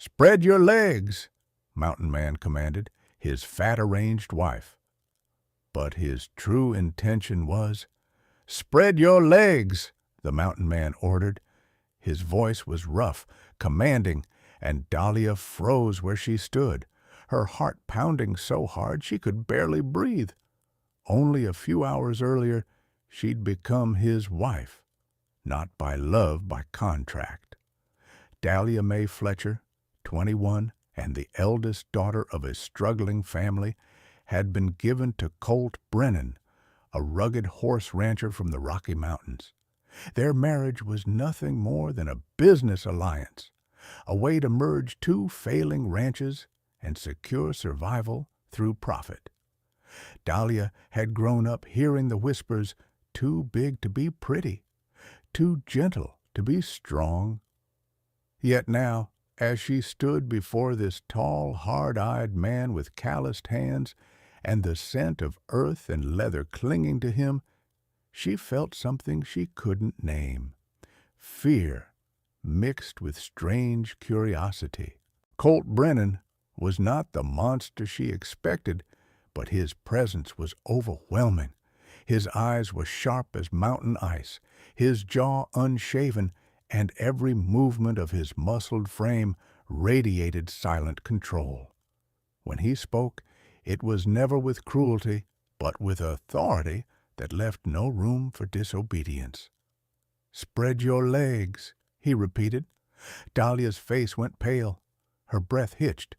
"Spread your legs," Mountain Man commanded his fat-arranged wife. But his true intention was, "Spread your legs," the Mountain Man ordered. His voice was rough, commanding, and Dahlia froze where she stood, her heart pounding so hard she could barely breathe. Only a few hours earlier, she'd become his wife, not by love, by contract. Dahlia Mae Fletcher, 21, and the eldest daughter of a struggling family, had been given to Colt Brennan, a rugged horse rancher from the Rocky Mountains. Their marriage was nothing more than a business alliance, a way to merge two failing ranches and secure survival through profit. Dahlia had grown up hearing the whispers, too big to be pretty, too gentle to be strong. Yet now, as she stood before this tall, hard-eyed man with calloused hands and the scent of earth and leather clinging to him, she felt something she couldn't name. Fear mixed with strange curiosity. Colt Brennan was not the monster she expected, but his presence was overwhelming. His eyes were sharp as mountain ice, his jaw unshaven, and every movement of his muscled frame radiated silent control. When he spoke, it was never with cruelty, but with authority that left no room for disobedience. "Spread your legs," he repeated. Dahlia's face went pale. Her breath hitched.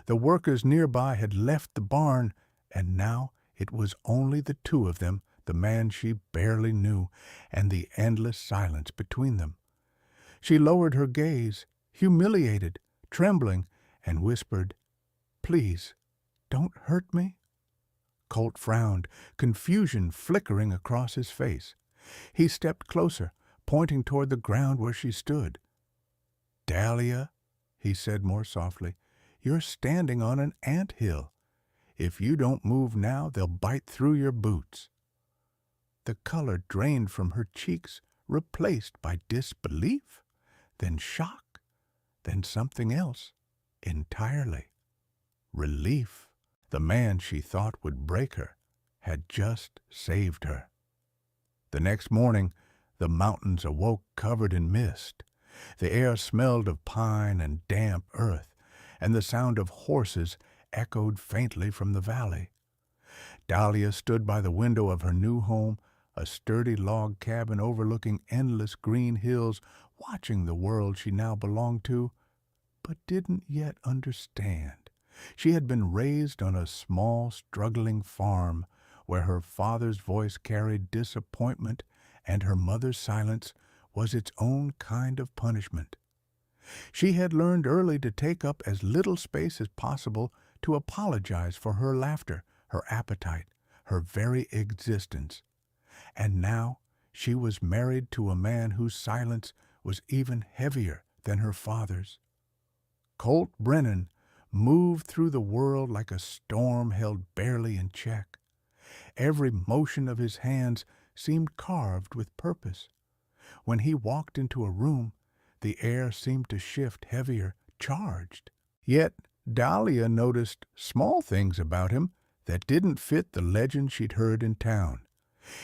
The workers nearby had left the barn, and now it was only the two of them, the man she barely knew, and the endless silence between them. She lowered her gaze, humiliated, trembling, and whispered, "Please, don't hurt me." Colt frowned, confusion flickering across his face. He stepped closer, pointing toward the ground where she stood. "Dahlia," he said more softly, "you're standing on an ant-hill. If you don't move now, they'll bite through your boots." The color drained from her cheeks, replaced by disbelief, then shock, then something else entirely. Relief. The man she thought would break her had just saved her. The next morning, the mountains awoke covered in mist. The air smelled of pine and damp earth, and the sound of horses echoed faintly from the valley. Dahlia stood by the window of her new home, a sturdy log cabin overlooking endless green hills, watching the world she now belonged to, but didn't yet understand. She had been raised on a small, struggling farm where her father's voice carried disappointment and her mother's silence was its own kind of punishment. She had learned early to take up as little space as possible, to apologize for her laughter, her appetite, her very existence. And now she was married to a man whose silence was even heavier than her father's. Colt Brennan moved through the world like a storm held barely in check. Every motion of his hands seemed carved with purpose. When he walked into a room, the air seemed to shift heavier, charged. Yet Dahlia noticed small things about him that didn't fit the legend she'd heard in town.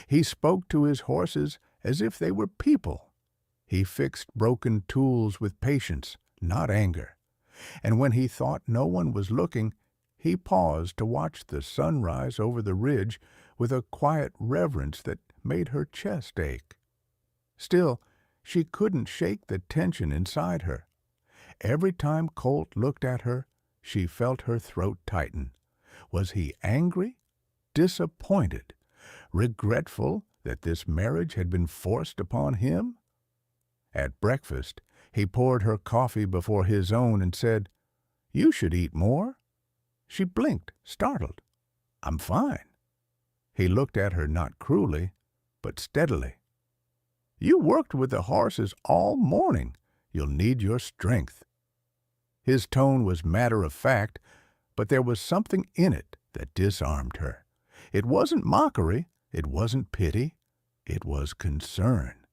He spoke to his horses as if they were people. He fixed broken tools with patience, not anger. And when he thought no one was looking, he paused to watch the sunrise over the ridge with a quiet reverence that made her chest ache. Still, she couldn't shake the tension inside her. Every time Colt looked at her, she felt her throat tighten. Was he angry? Disappointed? Regretful that this marriage had been forced upon him? At breakfast, he poured her coffee before his own and said, "You should eat more." She blinked, startled. "I'm fine." He looked at her not cruelly, but steadily. "You worked with the horses all morning. You'll need your strength." His tone was matter-of-fact, but there was something in it that disarmed her. It wasn't mockery, it wasn't pity, it was concern.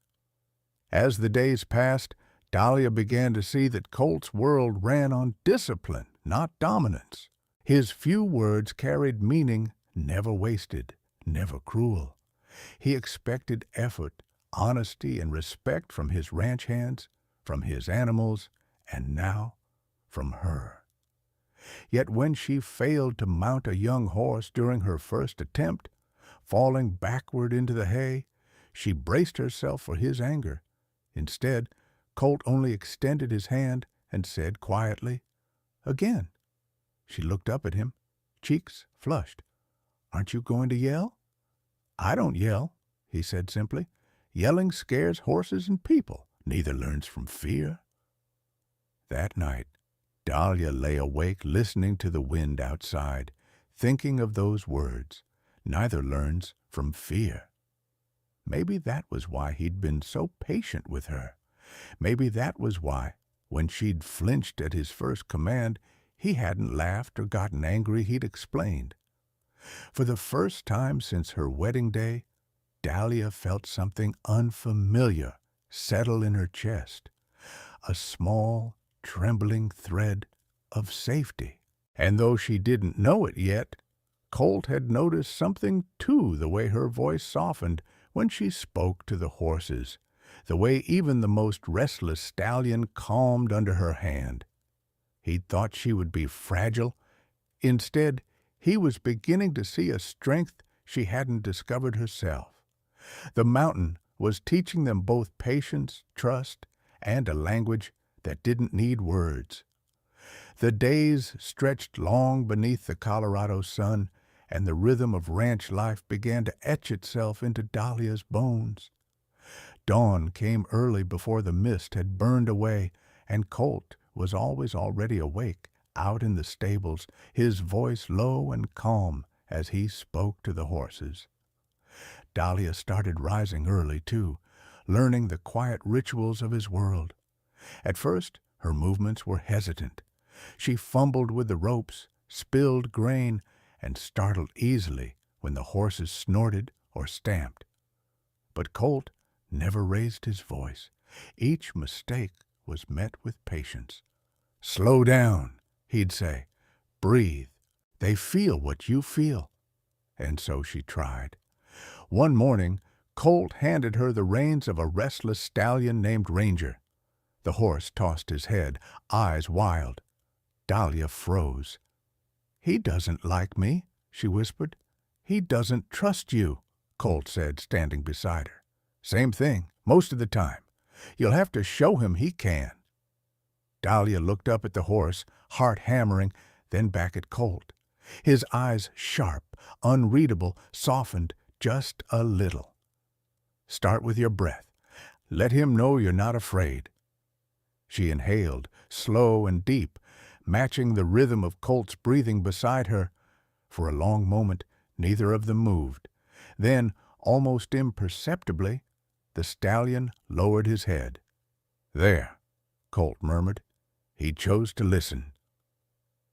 As the days passed, Dahlia began to see that Colt's world ran on discipline, not dominance. His few words carried meaning, never wasted, never cruel. He expected effort, honesty, and respect from his ranch hands, from his animals, and now from her. Yet when she failed to mount a young horse during her first attempt, falling backward into the hay, she braced herself for his anger. Instead, Colt only extended his hand and said quietly, "Again." She looked up at him, cheeks flushed. "Aren't you going to yell?" "I don't yell," he said simply. "Yelling scares horses and people. Neither learns from fear." That night, Dahlia lay awake listening to the wind outside, thinking of those words, "Neither learns from fear." Maybe that was why he'd been so patient with her. Maybe that was why, when she'd flinched at his first command, he hadn't laughed or gotten angry. He'd explained. For the first time since her wedding day, Dahlia felt something unfamiliar settle in her chest, a small, trembling thread of safety. And though she didn't know it yet, Colt had noticed something too, the way her voice softened when she spoke to the horses, the way even the most restless stallion calmed under her hand. He'd thought she would be fragile. Instead, he was beginning to see a strength she hadn't discovered herself. The mountain was teaching them both patience, trust, and a language that didn't need words. The days stretched long beneath the Colorado sun, and the rhythm of ranch life began to etch itself into Dahlia's bones. Dawn came early before the mist had burned away, and Colt was always already awake, out in the stables, his voice low and calm as he spoke to the horses. Dahlia started rising early, too, learning the quiet rituals of his world. At first, her movements were hesitant. She fumbled with the ropes, spilled grain, and startled easily when the horses snorted or stamped. But Colt never raised his voice. Each mistake was met with patience. "Slow down," he'd say. "Breathe. They feel what you feel." And so she tried. One morning, Colt handed her the reins of a restless stallion named Ranger. The horse tossed his head, eyes wild. Dahlia froze. "He doesn't like me," she whispered. "He doesn't trust you," Colt said, standing beside her. "Same thing, most of the time. You'll have to show him he can." Dahlia looked up at the horse, heart hammering, then back at Colt. His eyes sharp, unreadable, softened just a little. "Start with your breath. Let him know you're not afraid." She inhaled, slow and deep, matching the rhythm of Colt's breathing beside her. For a long moment, neither of them moved. Then, almost imperceptibly, the stallion lowered his head. "There," Colt murmured. He chose to listen.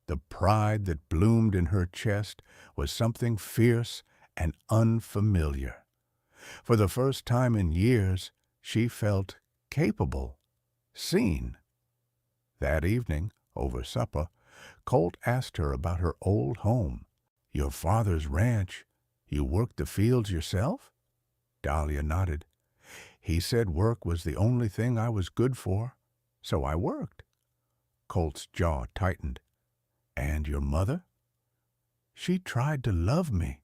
The pride that bloomed in her chest was something fierce and unfamiliar. For the first time in years, she felt capable, seen. That evening, over supper, Colt asked her about her old home. "Your father's ranch. You worked the fields yourself?" Dahlia nodded. "He said work was the only thing I was good for, so I worked." Colt's jaw tightened. "And your mother?" "She tried to love me,"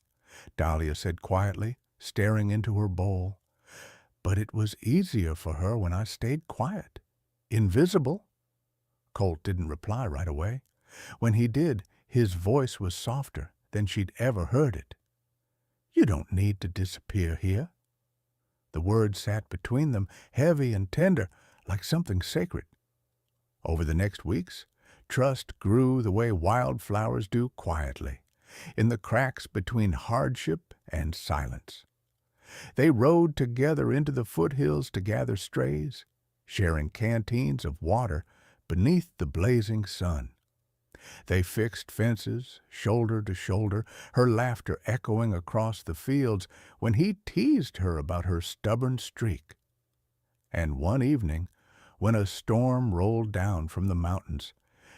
Dahlia said quietly, staring into her bowl. "But it was easier for her when I stayed quiet. Invisible." Colt didn't reply right away. When he did, his voice was softer than she'd ever heard it. "You don't need to disappear here." The words sat between them, heavy and tender, like something sacred. Over the next weeks, trust grew the way wildflowers do quietly, in the cracks between hardship and silence. They rode together into the foothills to gather strays, sharing canteens of water beneath the blazing sun. They fixed fences, shoulder to shoulder, her laughter echoing across the fields when he teased her about her stubborn streak. And one evening, When a storm rolled down from the mountains,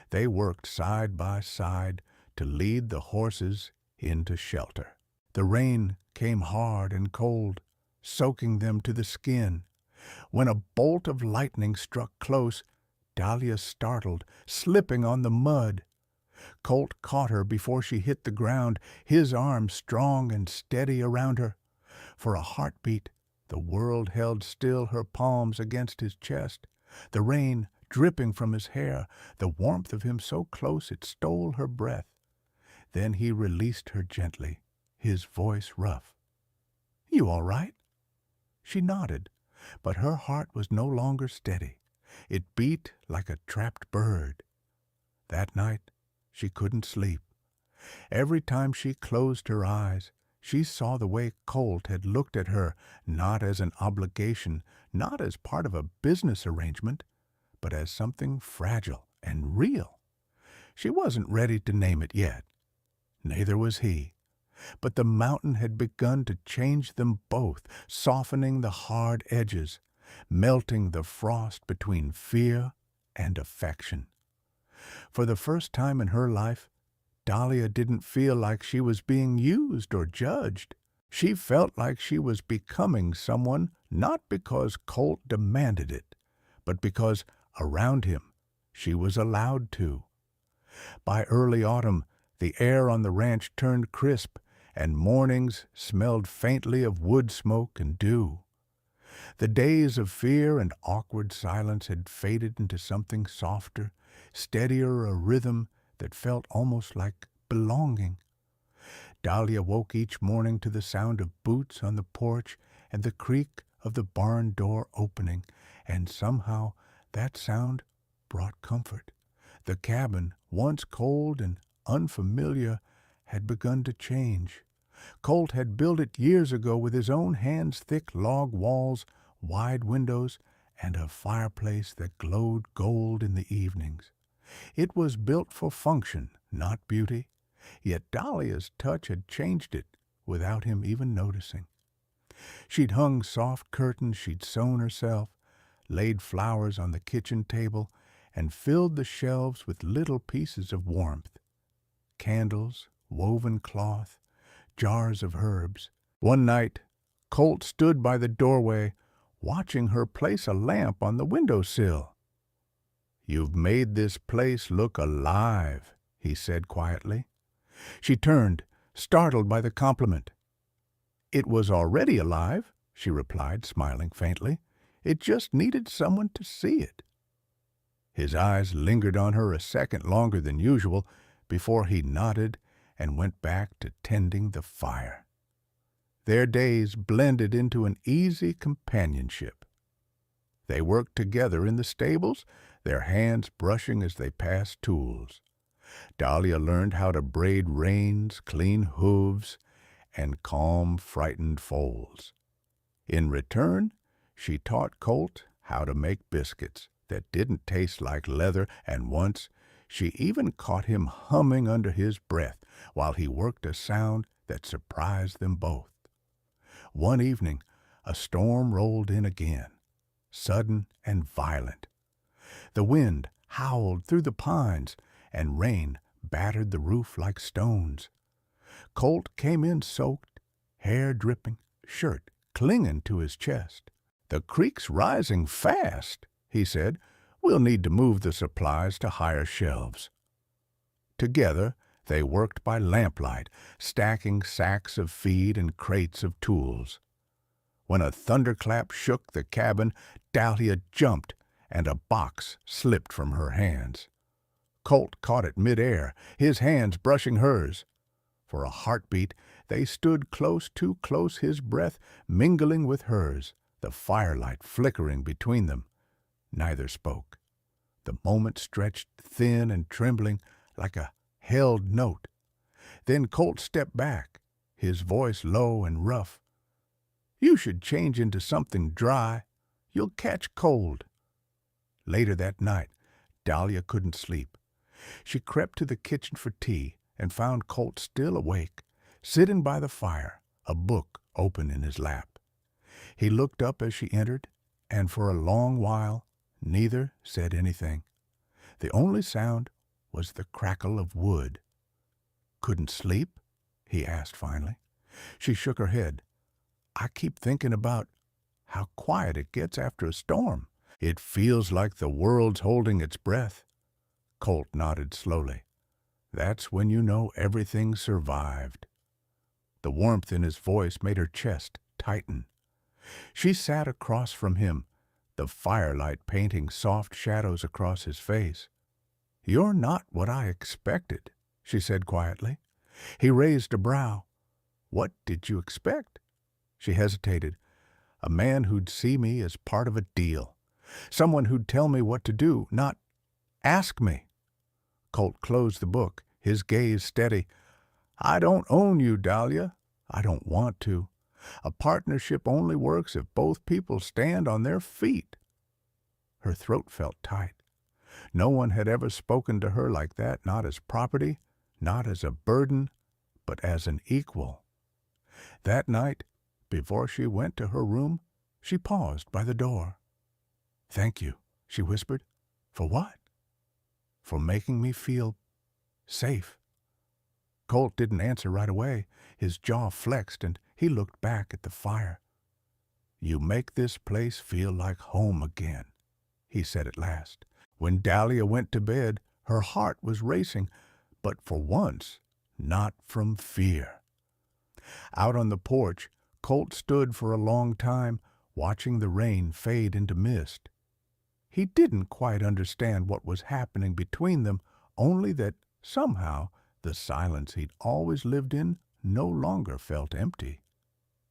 they worked side by side to lead the horses into shelter. The rain came hard and cold, soaking them to the skin. When a bolt of lightning struck close, Dahlia startled, slipping on the mud. Colt caught her before she hit the ground, his arm strong and steady around her. For a heartbeat, the world held still, her palms against his chest, the rain dripping from his hair, the warmth of him so close it stole her breath. Then he released her gently, his voice rough. "You all right?" She nodded, but her heart was no longer steady. It beat like a trapped bird. That night, she couldn't sleep. Every time she closed her eyes, she saw the way Colt had looked at her, not as an obligation, not as part of a business arrangement, but as something fragile and real. She wasn't ready to name it yet. Neither was he. But the mountain had begun to change them both, softening the hard edges, melting the frost between fear and affection. For the first time in her life, Dahlia didn't feel like she was being used or judged. She felt like she was becoming someone not because Colt demanded it, but because around him she was allowed to. By early autumn, the air on the ranch turned crisp, and mornings smelled faintly of wood smoke and dew. The days of fear and awkward silence had faded into something softer, steadier, a rhythm that felt almost like belonging. Dahlia woke each morning to the sound of boots on the porch and the creak of the barn door opening, and somehow that sound brought comfort. The cabin, once cold and unfamiliar, had begun to change. Colt had built it years ago with his own hands, thick log walls, wide windows, and a fireplace that glowed gold in the evenings. It was built for function, not beauty, yet Dahlia's touch had changed it without him even noticing. She'd hung soft curtains she'd sewn herself, laid flowers on the kitchen table, and filled the shelves with little pieces of warmth. Candles, woven cloth, jars of herbs. One night, Colt stood by the doorway, watching her place a lamp on the windowsill. "You've made this place look alive," he said quietly. She turned, startled by the compliment. "It was already alive," she replied, smiling faintly. "It just needed someone to see it." His eyes lingered on her a second longer than usual before he nodded and went back to tending the fire. Their days blended into an easy companionship. They worked together in the stables, their hands brushing as they passed tools. Dahlia learned how to braid reins, clean hooves, and calm frightened foals. In return, she taught Colt how to make biscuits that didn't taste like leather, and once she even caught him humming under his breath while he worked a sound that surprised them both. One evening, a storm rolled in again, sudden and violent. The wind howled through the pines, and rain battered the roof like stones. Colt came in soaked, hair dripping, shirt clinging to his chest. "The creek's rising fast," he said. "We'll need to move the supplies to higher shelves." Together, they worked by lamplight, stacking sacks of feed and crates of tools. When a thunderclap shook the cabin, Dahlia jumped, and a box slipped from her hands. Colt caught it midair, his hands brushing hers. For a heartbeat, they stood close, too close, his breath mingling with hers, the firelight flickering between them. Neither spoke. The moment stretched thin and trembling like a held note. Then Colt stepped back, his voice low and rough. "You should change into something dry. You'll catch cold." Later that night, Dahlia couldn't sleep. She crept to the kitchen for tea and found Colt still awake, sitting by the fire, a book open in his lap. He looked up as she entered, and for a long while Neither said anything. The only sound was the crackle of wood. "Couldn't sleep?" he asked finally. She shook her head. "I keep thinking about how quiet it gets after a storm. It feels like the world's holding its breath." Colt nodded slowly. "That's when you know everything survived." The warmth in his voice made her chest tighten. She sat across from him, the firelight painting soft shadows across his face. "You're not what I expected," she said quietly. He raised a brow. "What did you expect?" She hesitated. "A man who'd see me as part of a deal. Someone who'd tell me what to do, not ask me." Colt closed the book, his gaze steady. "I don't own you, Dahlia. I don't want to. A partnership only works if both people stand on their feet." Her throat felt tight. No one had ever spoken to her like that, not as property, not as a burden, but as an equal. That night, before she went to her room, she paused by the door. "Thank you," she whispered. "For what?" "For making me feel safe." Colt didn't answer right away. His jaw flexed, and he looked back at the fire. "You make this place feel like home again," he said at last. When Dahlia went to bed, her heart was racing, but for once, not from fear. Out on the porch, Colt stood for a long time, watching the rain fade into mist. He didn't quite understand what was happening between them, only that somehow the silence he'd always lived in no longer felt empty.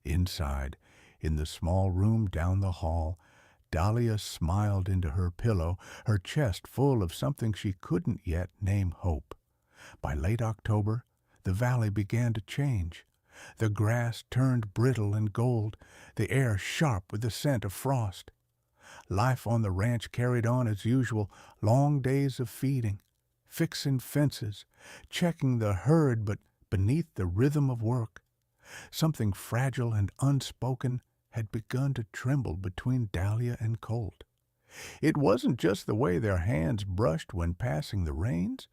Inside, in the small room down the hall, Dahlia smiled into her pillow, her chest full of something she couldn't yet name hope. By late October, the valley began to change. The grass turned brittle and gold, the air sharp with the scent of frost. Life on the ranch carried on as usual, long days of feeding, fixing fences, checking the herd, but beneath the rhythm of work, something fragile and unspoken had begun to tremble between Dahlia and Colt. It wasn't just the way their hands brushed when passing the reins,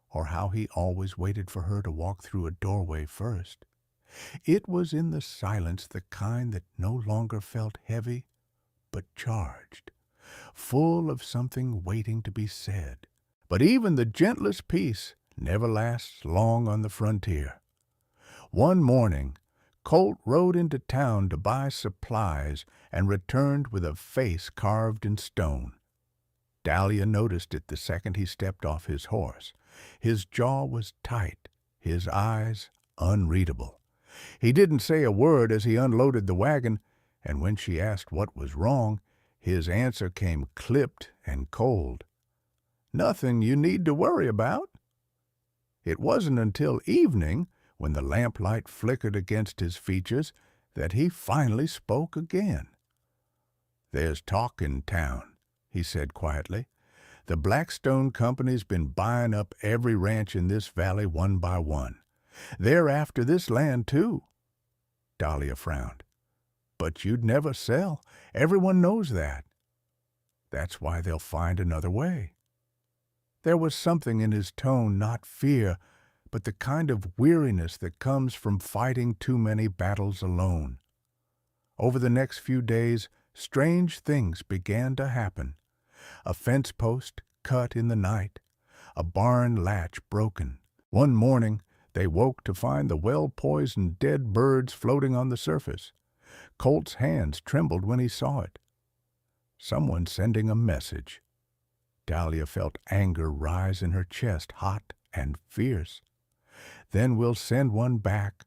or how he always waited for her to walk through a doorway first. It was in the silence, the kind that no longer felt heavy, but charged, full of something waiting to be said. But even the gentlest peace never lasts long on the frontier. One morning, Colt rode into town to buy supplies and returned with a face carved in stone. Dahlia noticed it the second he stepped off his horse. His jaw was tight, his eyes unreadable. He didn't say a word as he unloaded the wagon, and when she asked what was wrong, his answer came clipped and cold. "Nothing you need to worry about." It wasn't until evening, when the lamplight flickered against his features, that he finally spoke again. "There's talk in town," he said quietly. "The Blackstone Company's been buying up every ranch in this valley one by one. They're after this land, too." Dahlia frowned. "But you'd never sell. Everyone knows that." "That's why they'll find another way." There was something in his tone, not fear, but the kind of weariness that comes from fighting too many battles alone. Over the next few days, strange things began to happen. A fence post cut in the night, a barn latch broken. One morning, they woke to find the well-poisoned dead birds floating on the surface. Colt's hands trembled when he saw it. Someone sending a message. Dahlia felt anger rise in her chest, hot and fierce. "Then we'll send one back."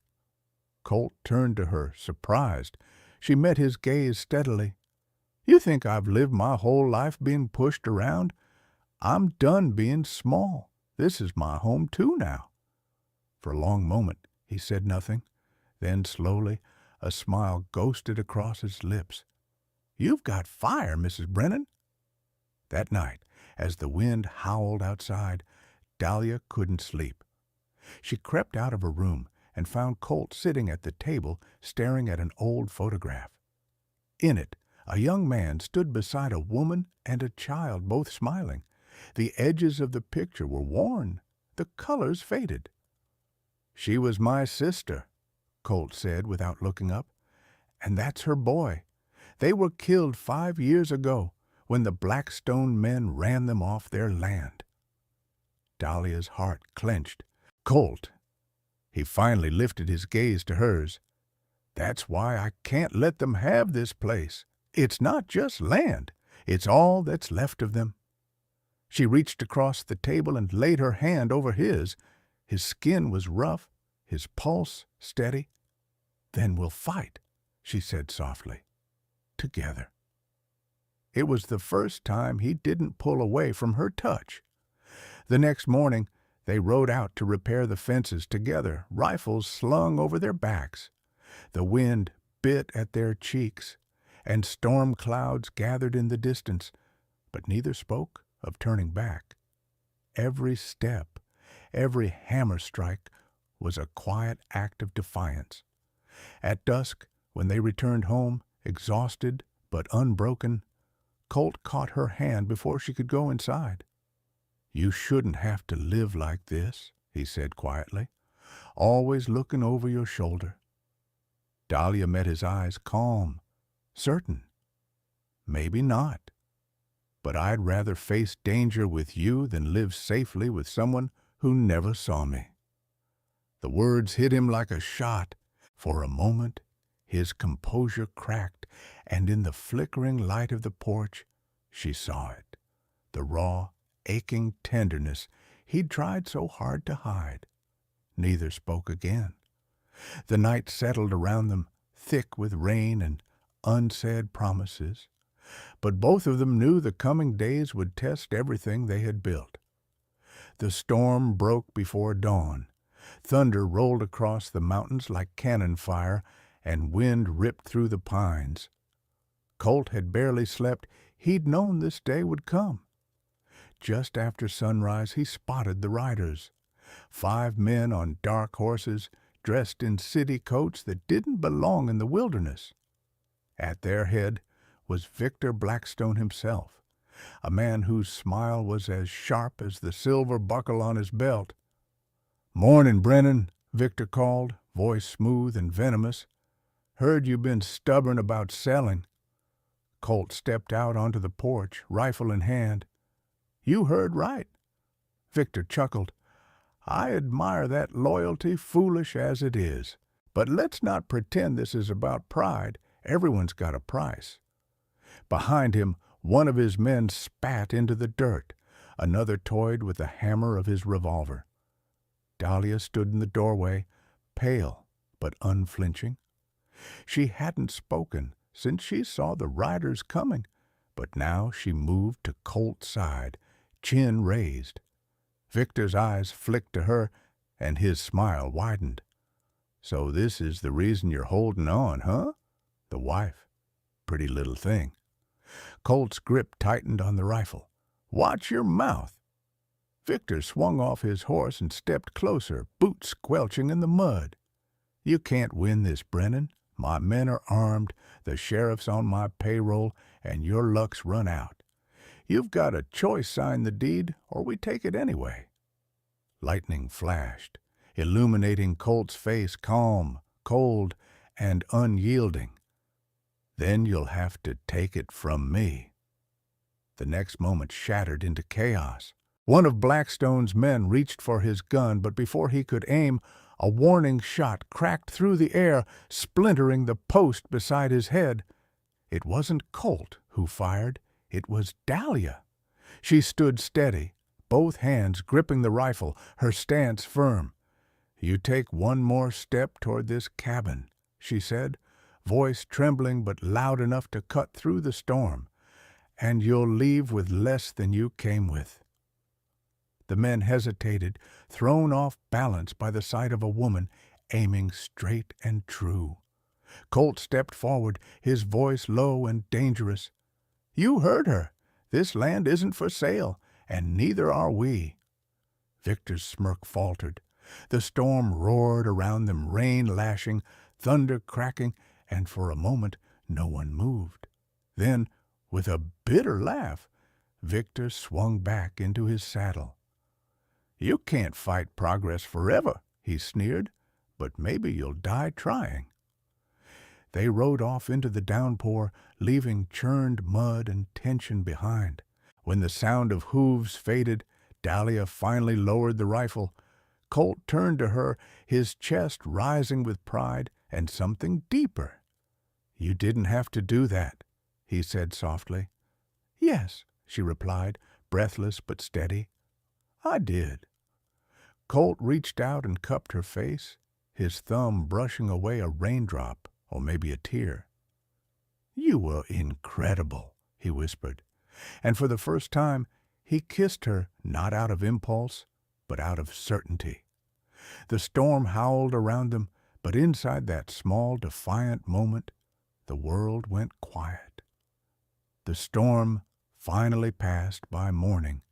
Colt turned to her, surprised. She met his gaze steadily. "You think I've lived my whole life being pushed around? I'm done being small. This is my home, too, now." For a long moment he said nothing. Then, slowly, a smile ghosted across his lips. "You've got fire, Mrs. Brennan." That night, as the wind howled outside, Dahlia couldn't sleep. She crept out of her room and found Colt sitting at the table staring at an old photograph. In it, A young man stood beside a woman and a child, both smiling. The edges of the picture were worn, the colors faded. "She was my sister," Colt said without looking up, "and that's her boy. They were killed 5 years ago when the Blackstone men ran them off their land." Dahlia's heart clenched. "Colt," he finally lifted his gaze to hers, "that's why I can't let them have this place. It's not just land. It's all that's left of them." She reached across the table and laid her hand over his. His skin was rough, his pulse steady. "Then we'll fight," she said softly. "Together." It was the first time he didn't pull away from her touch. The next morning, they rode out to repair the fences together, rifles slung over their backs. The wind bit at their cheeks, and storm clouds gathered in the distance, but neither spoke of turning back. Every step, every hammer strike was a quiet act of defiance. At dusk, when they returned home, exhausted but unbroken, Colt caught her hand before she could go inside. "You shouldn't have to live like this," he said quietly, "always looking over your shoulder." Dahlia met his eyes, calm, certain. "Maybe not. But I'd rather face danger with you than live safely with someone who never saw me." The words hit him like a shot. For a moment, his composure cracked, and in the flickering light of the porch, she saw it, the raw, aching tenderness he'd tried so hard to hide. Neither spoke again. The night settled around them, thick with rain and unsaid promises, but both of them knew the coming days would test everything they had built. The storm broke before dawn. Thunder rolled across the mountains like cannon fire, and wind ripped through the pines. Colt had barely slept. He'd known this day would come. Just after sunrise, he spotted the riders. 5 men on dark horses, dressed in city coats that didn't belong in the wilderness. At their head was Victor Blackstone himself, a man whose smile was as sharp as the silver buckle on his belt. "Morning, Brennan," Victor called, voice smooth and venomous. "Heard you've been stubborn about selling." Colt stepped out onto the porch, rifle in hand. "You heard right." Victor chuckled. "I admire that loyalty, foolish as it is. But let's not pretend this is about pride. Everyone's got a price." Behind him, one of his men spat into the dirt. Another toyed with the hammer of his revolver. Dahlia stood in the doorway, pale but unflinching. She hadn't spoken since she saw the riders coming, but now she moved to Colt's side, chin raised. Victor's eyes flicked to her, and his smile widened. "So this is the reason you're holding on, huh? The wife. Pretty little thing." Colt's grip tightened on the rifle. "Watch your mouth." Victor swung off his horse and stepped closer, boots squelching in the mud. "You can't win this, Brennan. My men are armed, the sheriff's on my payroll, and your luck's run out. You've got a choice: sign the deed, or we take it anyway." Lightning flashed, illuminating Colt's face, calm, cold, and unyielding. "Then you'll have to take it from me." The next moment shattered into chaos. One of Blackstone's men reached for his gun, but before he could aim, a warning shot cracked through the air, splintering the post beside his head. It wasn't Colt who fired. It was Dahlia. She stood steady, both hands gripping the rifle, her stance firm. "You take one more step toward this cabin," she said, voice trembling but loud enough to cut through the storm, "and you'll leave with less than you came with." The men hesitated, thrown off balance by the sight of a woman aiming straight and true. Colt stepped forward, his voice low and dangerous. "You heard her. This land isn't for sale, and neither are we." Victor's smirk faltered. The storm roared around them, rain lashing, thunder cracking, and for a moment no one moved. Then, with a bitter laugh, Victor swung back into his saddle. "You can't fight progress forever," he sneered, "but maybe you'll die trying." They rode off into the downpour, leaving churned mud and tension behind. When the sound of hooves faded, Dahlia finally lowered the rifle. Colt turned to her, his chest rising with pride and something deeper. "You didn't have to do that," he said softly. "Yes," she replied, breathless but steady. "I did." Colt reached out and cupped her face, his thumb brushing away a raindrop or maybe a tear. "You were incredible," he whispered, and for the first time he kissed her not out of impulse, but out of certainty. The storm howled around them, but inside that small, defiant moment, the world went quiet. The storm finally passed by morning.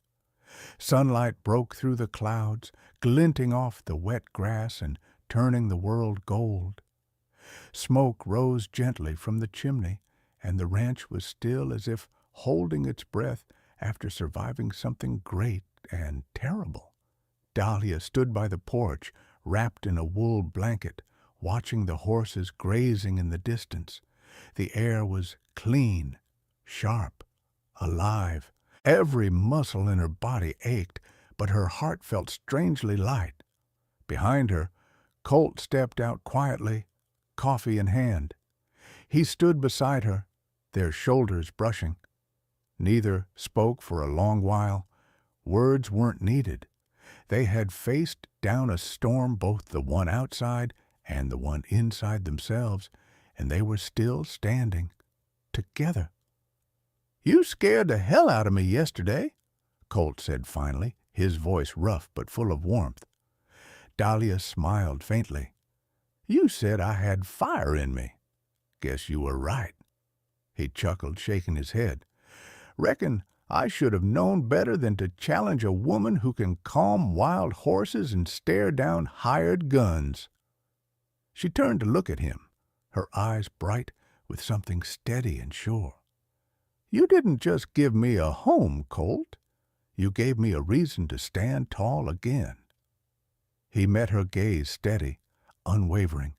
Sunlight broke through the clouds, glinting off the wet grass and turning the world gold. Smoke rose gently from the chimney, and the ranch was still as if holding its breath after surviving something great and terrible. Dahlia stood by the porch, wrapped in a wool blanket, watching the horses grazing in the distance. The air was clean, sharp, alive. Every muscle in her body ached, but her heart felt strangely light. Behind her, Colt stepped out quietly, coffee in hand. He stood beside her, their shoulders brushing. Neither spoke for a long while. Words weren't needed. They had faced down a storm, both the one outside and the one inside themselves, and they were still standing, together. "You scared the hell out of me yesterday," Colt said finally, his voice rough but full of warmth. Dahlia smiled faintly. "You said I had fire in me. Guess you were right." He chuckled, shaking his head. "Reckon I should have known better than to challenge a woman who can calm wild horses and stare down hired guns." She turned to look at him, her eyes bright with something steady and sure. "You didn't just give me a home, Colt. You gave me a reason to stand tall again." He met her gaze steady, unwavering.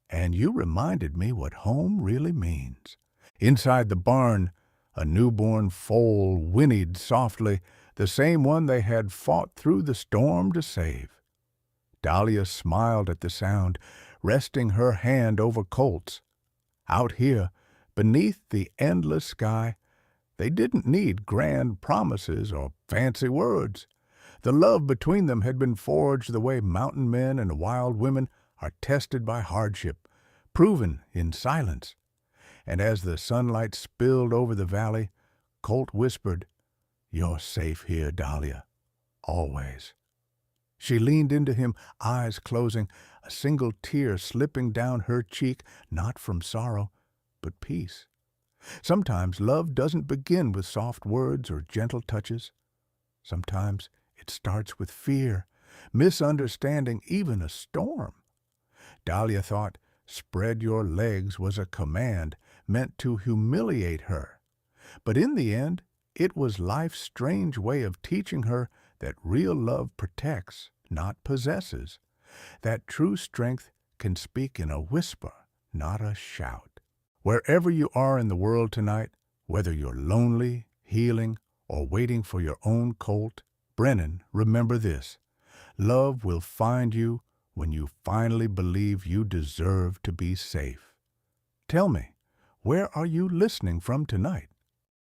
"And you reminded me what home really means." Inside the barn, a newborn foal whinnied softly, the same one they had fought through the storm to save. Dahlia smiled at the sound, resting her hand over Colt's. Out here, beneath the endless sky, they didn't need grand promises or fancy words. The love between them had been forged the way mountain men and wild women are tested by hardship, proven in silence. And as the sunlight spilled over the valley, Colt whispered, "You're safe here, Dahlia. Always." She leaned into him, eyes closing, a single tear slipping down her cheek, not from sorrow, but peace. Sometimes love doesn't begin with soft words or gentle touches. Sometimes it starts with fear, misunderstanding, even a storm. Dahlia thought, "Spread your legs" was a command meant to humiliate her. But in the end, it was life's strange way of teaching her that real love protects, not possesses. That true strength can speak in a whisper, not a shout. Wherever you are in the world tonight, whether you're lonely, healing, or waiting for your own Colt, Brennan, remember this: love will find you when you finally believe you deserve to be safe. Tell me, where are you listening from tonight?